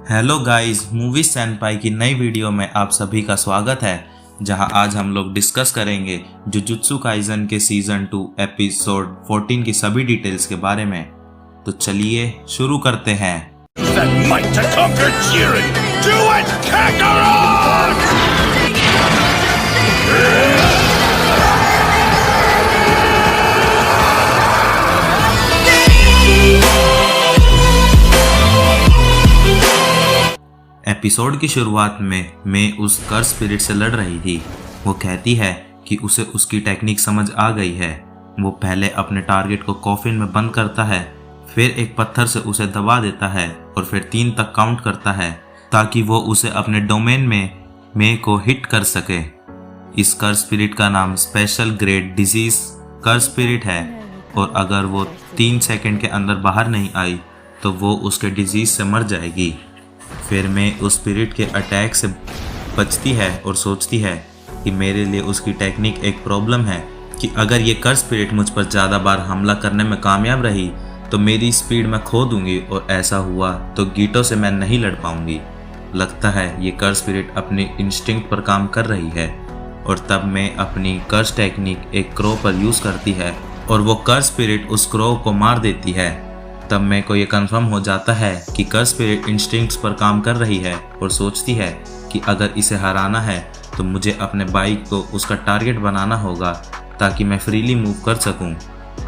Hello guys, movie सैनपाई की नई video में आप सभी का स्वागत है, जहां आज हम लोग डिस्कस करेंगे जुजुत्सु काइजन के सीजन 2 एपिसोड 14 की सभी डिटेल्स के बारे में। तो चलिए शुरू करते हैं। That might to conquer Jiren! Do it, Kakarot! Episode की शुरुआत में मैं उस कर्स स्पिरिट से लड़ रही थी। वो कहती है कि उसे उसकी टेक्निक समझ आ गई है। वो पहले अपने टारगेट को कॉफिन में बंद करता है, फिर एक पत्थर से उसे दबा देता है और फिर 3 तक काउंट करता है ताकि वो उसे अपने डोमेन में को हिट कर सके। इस कर्स स्पिरिट का नाम स्पेशल ग्रेड डिजीज कर्स स्पिरिट है और अगर वो 3 सेकंड के अंदर बाहर नहीं आई तो वो उसके डिजीज से मर जाएगी। फिर मैं उस स्पिरिट के अटैक से बचती है और सोचती है कि मेरे लिए उसकी टेक्निक एक प्रॉब्लम है कि अगर ये कर्स स्पिरिट मुझ पर ज़्यादा बार हमला करने में कामयाब रही तो मेरी स्पीड मैं खो दूंगी और ऐसा हुआ तो गीटो से मैं नहीं लड़ पाऊंगी। लगता है ये कर्स स्पिरिट अपनी इंस्टिंक्ट पर काम कर रही है और तब मैं अपनी कर्स टेक्निक एक क्रो पर यूज़ करती है और वो कर्स स्पिरिट उस क्रो को मार देती है। तब मेरे को ये कंफर्म हो जाता है कि कर्स स्पिरिट इंस्टिंक्ट्स पर काम कर रही है और सोचती है कि अगर इसे हराना है तो मुझे अपने बाइक को उसका टारगेट बनाना होगा ताकि मैं फ्रीली मूव कर सकूं।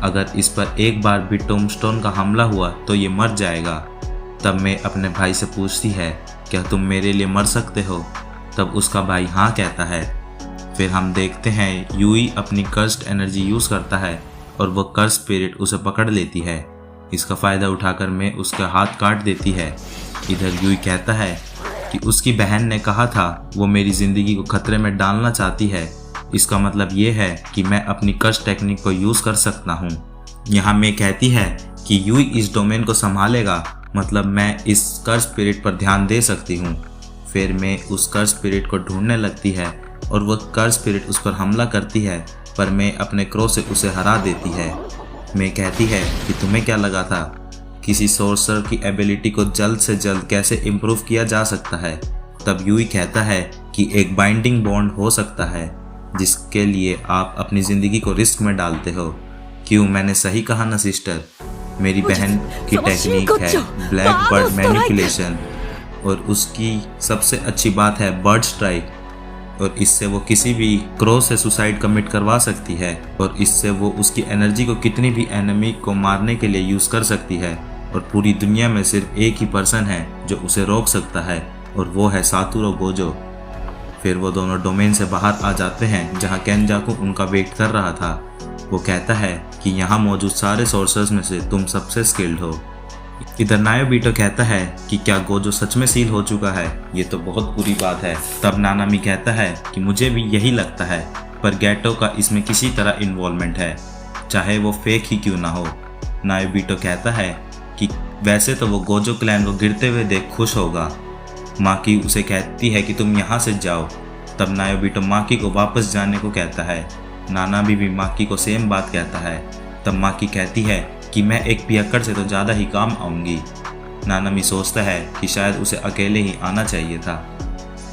अगर इस पर एक बार भी टोम्बस्टोन का हमला हुआ तो ये मर जाएगा। तब मैं अपने भाई से पूछती है, क्या तुम मेरे लिए मर सकते हो? तब उसका भाई हाँ कहता है। फिर हम देखते हैं यूई अपनी कर्स्ड एनर्जी यूज़ करता है और वो कर्स स्पिरिट उसे पकड़ लेती है। इसका फ़ायदा उठाकर मैं उसका हाथ काट देती है। इधर यूई कहता है कि उसकी बहन ने कहा था वो मेरी ज़िंदगी को खतरे में डालना चाहती है। इसका मतलब ये है कि मैं अपनी कर्स टेक्निक को यूज़ कर सकता हूँ। यहाँ मैं कहती है कि यूई इस डोमेन को संभालेगा, मतलब मैं इस कर्स स्पिरिट पर ध्यान दे सकती हूँ। फिर मैं उस कर्स स्पिरिट को ढूंढने लगती है और वो कर्स स्पिरिट उस पर हमला करती है, पर मैं अपने क्रो से उसे हरा देती है। मैं कहती है कि तुम्हें क्या लगा था किसी सोर्सर की एबिलिटी को जल्द से जल्द कैसे इम्प्रूव किया जा सकता है? तब यूई कहता है कि एक बाइंडिंग बॉन्ड हो सकता है जिसके लिए आप अपनी ज़िंदगी को रिस्क में डालते हो। क्यों, मैंने सही कहा ना सिस्टर? मेरी बहन की टेक्निक है ब्लैक बर्ड मैनिपुलेशन और उसकी सबसे अच्छी बात है बर्ड स्ट्राइक, और इससे वो किसी भी क्रो से सुसाइड कमिट करवा सकती है और इससे वो उसकी एनर्जी को कितनी भी एनिमी को मारने के लिए यूज़ कर सकती है। और पूरी दुनिया में सिर्फ एक ही पर्सन है जो उसे रोक सकता है और वो है सातोरू गोजो। फिर वो दोनों डोमेन से बाहर आ जाते हैं जहाँ केंजाकू उनका वेट कर रहा था। वो कहता है कि यहाँ मौजूद सारे सोर्सर्स में से तुम सबसे स्किल्ड हो। इधर नायोबिटो कहता है कि क्या गोजो सच में सील हो चुका है? ये तो बहुत बुरी बात है। तब नानामी कहता है कि मुझे भी यही लगता है, पर गैटो का इसमें किसी तरह इन्वॉल्वमेंट है, चाहे वो फेक ही क्यों ना हो। नायोबिटो कहता है कि वैसे तो वो गोजो क्लैन को गिरते हुए देख खुश होगा। माकी उसे कहती है कि तुम यहाँ से जाओ। तब नायोबिटो माकी को वापस जाने को कहता है। नानामी भी माकी को सेम बात कहता है। तब माकी कहती है कि मैं एक पियक्कड़ से तो ज़्यादा ही काम आऊँगी। नानामी सोचता है कि शायद उसे अकेले ही आना चाहिए था।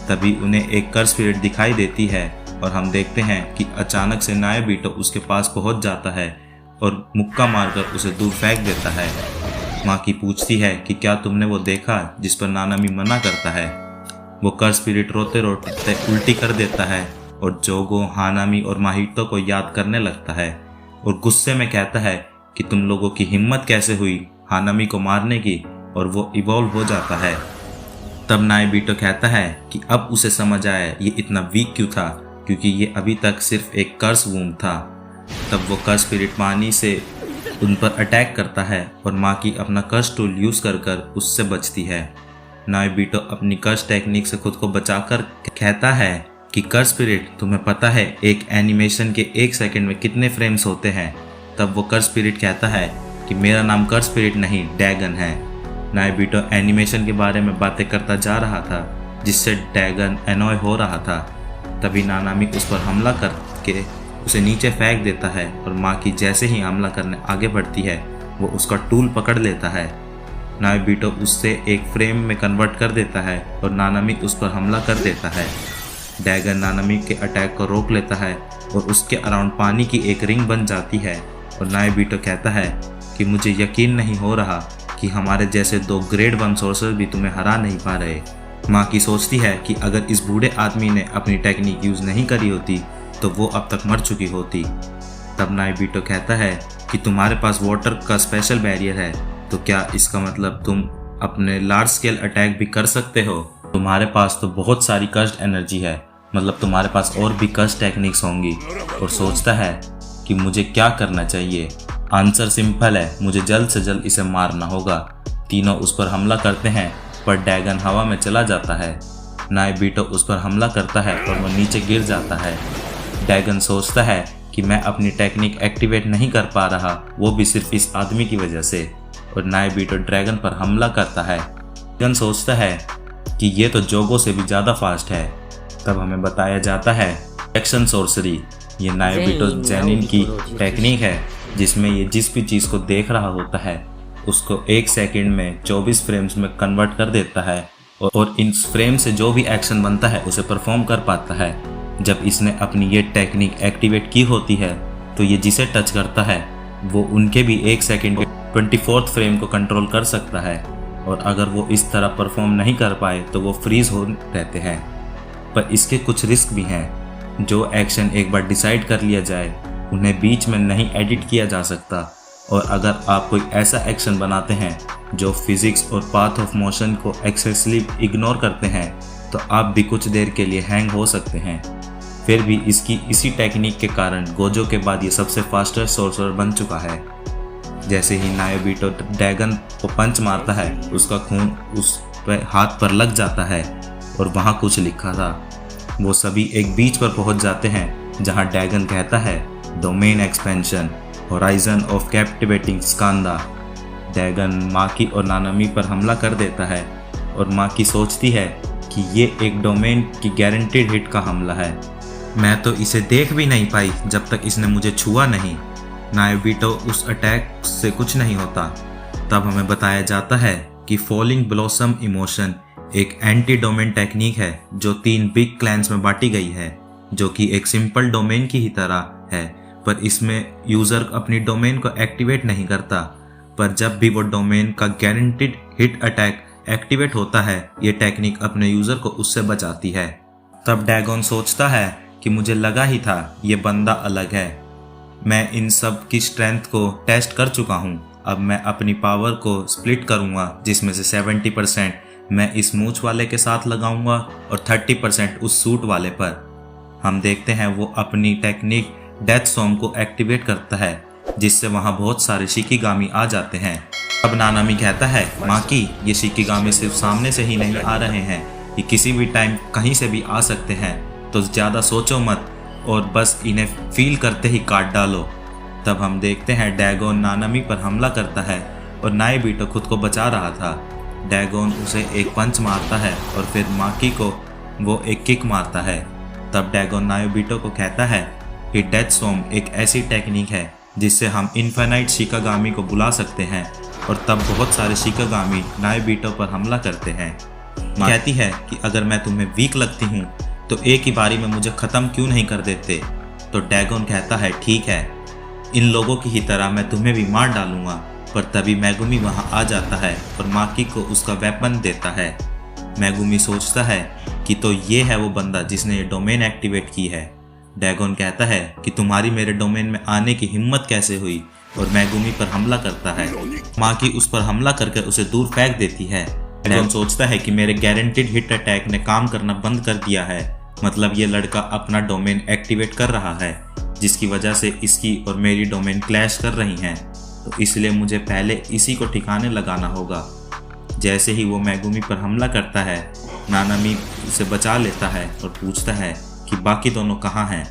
तभी उन्हें एक कर्स स्पिरिट दिखाई देती है और हम देखते हैं कि अचानक से नायोबिटो उसके पास पहुंच जाता है और मुक्का मारकर उसे दूर फेंक देता है। माकी पूछती है कि क्या तुमने वो देखा, जिस पर नानामी मना करता है। वो कर्स स्पिरिट रोते रोते उल्टी कर देता है और जोगो, हानामी और माहितो को याद करने लगता है और गुस्से में कहता है कि तुम लोगों की हिम्मत कैसे हुई हानामी को मारने की, और वो इवॉल्व हो जाता है। तब नायोबिटो कहता है कि अब उसे समझ आया ये इतना वीक क्यों था, क्योंकि ये अभी तक सिर्फ एक कर्स वूंड था। तब वो कर्स स्पिरिट पानी से उन पर अटैक करता है और माकी अपना कर्स टूल यूज़ कर उससे बचती है। नायोबिटो अपनी कर्स टेक्निक से खुद को बचाकर कहता है कि कर्स स्पिरिट, तुम्हें पता है एक एनिमेशन के 1 सेकंड में कितने फ्रेम्स होते हैं? तब वो कर्स स्पिरिट कहता है कि मेरा नाम कर्स स्पिरिट नहीं डैगन है। नायोबिटो एनिमेशन के बारे में बातें करता जा रहा था जिससे डैगन एनॉय हो रहा था। तभी नानामी उस पर हमला करके उसे नीचे फेंक देता है और माकी जैसे ही हमला करने आगे बढ़ती है वो उसका टूल पकड़ लेता है। नायोबिटो उससे एक फ्रेम में कन्वर्ट कर देता है और नानामी उस पर हमला कर देता है। डैगन नानामी के अटैक को रोक लेता है और उसके अराउंड पानी की एक रिंग बन जाती है और नायोबिटो कहता है कि मुझे यकीन नहीं हो रहा कि हमारे जैसे 2 ग्रेड 1 सोर्सर भी तुम्हें हरा नहीं पा रहे। माकी सोचती है कि अगर इस बूढ़े आदमी ने अपनी टेक्निक यूज़ नहीं करी होती तो वो अब तक मर चुकी होती। तब नायोबिटो कहता है कि तुम्हारे पास वाटर का स्पेशल बैरियर है, तो क्या इसका मतलब तुम अपने लार्ज स्केल अटैक भी कर सकते हो? तुम्हारे पास तो बहुत सारी कस्ट एनर्जी है, मतलब तुम्हारे पास और भी कस्ट टेक्निक्स होंगी। और सोचता है कि मुझे क्या करना चाहिए। आंसर सिंपल है, मुझे जल्द से जल्द इसे मारना होगा। तीनों उस पर हमला करते हैं पर डैगन हवा में चला जाता है। नायोबिटो उस पर हमला करता है और वो नीचे गिर जाता है। डैगन सोचता है कि मैं अपनी टेक्निक एक्टिवेट नहीं कर पा रहा, वो भी सिर्फ इस आदमी की वजह से। और नायोबिटो ड्रैगन पर हमला करता है। डैगन सोचता है कि ये तो जोगो से भी ज़्यादा फास्ट है। तब हमें बताया जाता है एक्शन सोर्सरी। ये नायोबिटो जेनिन की टेक्निक है जिसमें ये जिस भी चीज़ को देख रहा होता है उसको 1 सेकंड में 24 फ्रेम्स में कन्वर्ट कर देता है और इन फ्रेम से जो भी एक्शन बनता है उसे परफॉर्म कर पाता है। जब इसने अपनी ये टेक्निक एक्टिवेट की होती है तो ये जिसे टच करता है वो उनके भी 1 सेकंड के 24th फ्रेम को कंट्रोल कर सकता है। और अगर वो इस तरह परफॉर्म नहीं कर पाए तो वो फ्रीज हो रहते हैं। पर इसके कुछ रिस्क भी हैं। जो एक्शन एक बार डिसाइड कर लिया जाए उन्हें बीच में नहीं एडिट किया जा सकता। और अगर आप कोई ऐसा एक्शन बनाते हैं जो फिजिक्स और पाथ ऑफ मोशन को एक्सेसिवली इग्नोर करते हैं तो आप भी कुछ देर के लिए हैंग हो सकते हैं। फिर भी इसकी इसी टेक्निक के कारण गोजो के बाद ये सबसे फास्टेस्ट सोर्सर बन चुका है। जैसे ही नायोबिटो ड्रैगन को पंच मारता है उसका खून उस पर हाथ पर लग जाता है और वहाँ कुछ लिखा था। वो सभी एक बीच पर पहुँच जाते हैं जहाँ ड्रैगन कहता है domain expansion horizon of captivating Skandha. Dragon Maki और नानामी पर हमला कर देता है और माकी सोचती है कि ये एक डोमेन की गारंटीड हिट का हमला है। मैं तो इसे देख भी नहीं पाई जब तक इसने मुझे छुआ नहीं। नायोबिटो उस अटैक से कुछ नहीं होता। तब हमें बताया जाता है कि फॉलिंग ब्लॉसम इमोशन एक एंटी डोमेन टेक्निक है जो 3 बिग क्लैंस में बांटी गई है, जो कि एक सिंपल डोमेन की ही तरह है। पर इसमें यूज़र अपनी डोमेन को एक्टिवेट नहीं करता, पर जब भी वो डोमेन का गारंटीड हिट अटैक एक्टिवेट होता है ये टेक्निक अपने यूज़र को उससे बचाती है। तब डैगन सोचता है कि मुझे लगा ही था ये बंदा अलग है। मैं इन सब की स्ट्रेंथ को टेस्ट कर चुका हूँ। अब मैं अपनी पावर को स्प्लिट करूँगा जिसमें से 70% मैं इस मूंछ वाले के साथ लगाऊंगा और 30% उस सूट वाले पर। हम देखते हैं वो अपनी टेक्निक डेथ सॉन्ग को एक्टिवेट करता है जिससे वहाँ बहुत सारे शिकिगामी आ जाते हैं। अब नानामी कहता है माकी ये शिकिगामी सिर्फ सामने से ही नहीं आ रहे हैं, ये किसी भी टाइम कहीं से भी आ सकते हैं, तो ज़्यादा सोचो मत और बस इन्हें फील करते ही काट डालो। तब हम देखते हैं डैगोन नानामी पर हमला करता है और नायोबिटो खुद को बचा रहा था। डैगोन उसे एक पंच मारता है और फिर माकी को वो एक किक मारता है। तब डैगोन नायोबिटो को कहता है कि डेथ सॉन्ग एक ऐसी टेक्निक है जिससे हम इन्फिनाइट शिकागामी को बुला सकते हैं। और तब बहुत सारे शिकागामी नायोबिटो पर हमला करते हैं। कहती है कि अगर मैं तुम्हें वीक लगती हूँ तो एक ही बारी में मुझे ख़त्म क्यों नहीं कर देते। तो डैगोन कहता है ठीक है, इन लोगों की ही तरह मैं तुम्हें भी मार डालूंगा। पर तभी मैगुमी वहाँ आ जाता है और माकी को उसका वेपन देता है। मैगुमी सोचता है कि तो ये है वो बंदा जिसने ये डोमेन एक्टिवेट की है। डैगोन कहता है कि तुम्हारी मेरे डोमेन में आने की हिम्मत कैसे हुई, और मैगुमी पर हमला करता है। माकी उस पर हमला करके उसे दूर फेंक देती है। डैगोन सोचता है कि मेरे गारंटीड हिट अटैक ने काम करना बंद कर दिया है, मतलब ये लड़का अपना डोमेन एक्टिवेट कर रहा है जिसकी वजह से इसकी और मेरी डोमेन क्लैश कर रही हैं, तो इसलिए मुझे पहले इसी को ठिकाने लगाना होगा। जैसे ही वो मैगुमी पर हमला करता है नानामी उसे बचा लेता है और पूछता है कि बाकी दोनों कहाँ हैं।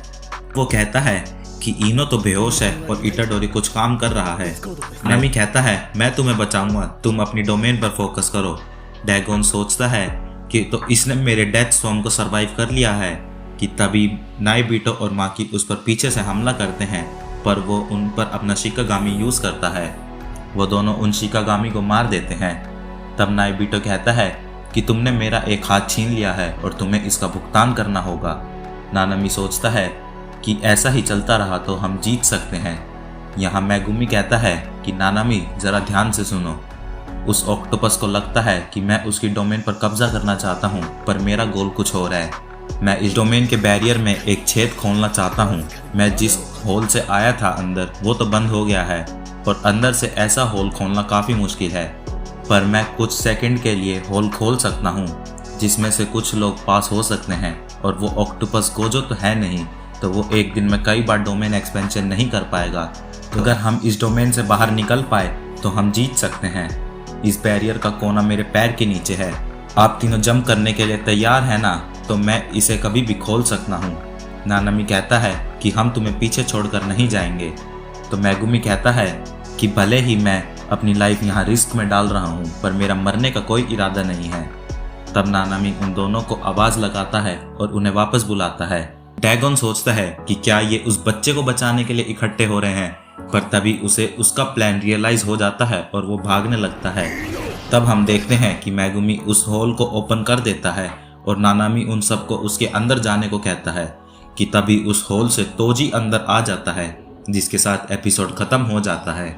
वो कहता है कि इनो तो बेहोश है और इटाडोरी कुछ काम कर रहा है। नानामी कहता है मैं तुम्हें बचाऊंगा, तुम अपनी डोमेन पर फोकस करो। डैगोन सोचता है कि तो इसने मेरे डेथ सॉन्ग को सरवाइव कर लिया है कि तभी नायोबिटो और माकी उस पर पीछे से हमला करते हैं, पर वो उन पर अपना शिकागामी यूज़ करता है। वो दोनों उन शिकागामी को मार देते हैं। तब नाइबिटो कहता है कि तुमने मेरा एक हाथ छीन लिया है और तुम्हें इसका भुगतान करना होगा। नानामी सोचता है कि ऐसा ही चलता रहा तो हम जीत सकते हैं। यहाँ मेगुमी कहता है कि नानामी जरा ध्यान से सुनो। उस ऑक्टोपस को लगता है कि मैं उसकी डोमेन पर कब्जा करना चाहता हूँ, पर मेरा गोल कुछ और है। मैं इस डोमेन के बैरियर में एक छेद खोलना चाहता हूँ। मैं जिस होल से आया था अंदर वो तो बंद हो गया है और अंदर से ऐसा होल खोलना काफ़ी मुश्किल है, पर मैं कुछ सेकंड के लिए होल खोल सकता हूँ जिसमें से कुछ लोग पास हो सकते हैं। और वो ऑक्टोपस गोजो तो है नहीं, तो वो एक दिन में कई बार डोमेन एक्सपेंशन नहीं कर पाएगा। अगर हम इस डोमेन से बाहर निकल पाए तो हम जीत सकते हैं। इस बैरियर का कोना मेरे पैर के नीचे है। आप तीनों जंप करने के लिए तैयार हैं ना? तो मैं इसे कभी भी खोल सकता हूँ। नानामी कहता है कि हम तुम्हें पीछे छोड़कर नहीं जाएंगे। तो मेगुमी कहता है कि भले ही मैं अपनी लाइफ यहाँ रिस्क में डाल रहा हूँ, पर मेरा मरने का कोई इरादा नहीं है। तब नानामी उन दोनों को आवाज़ लगाता है और उन्हें वापस बुलाता है। डैगन सोचता है कि क्या ये उस बच्चे को बचाने के लिए इकट्ठे हो रहे हैं, पर तभी उसे उसका प्लान रियलाइज हो जाता है और वो भागने लगता है। तब हम देखते हैं कि मेगुमी उस होल को ओपन कर देता है और नानामी उन सबको उसके अंदर जाने को कहता है कि तभी उस होल से तोजी अंदर आ जाता है, जिसके साथ एपिसोड खत्म हो जाता है।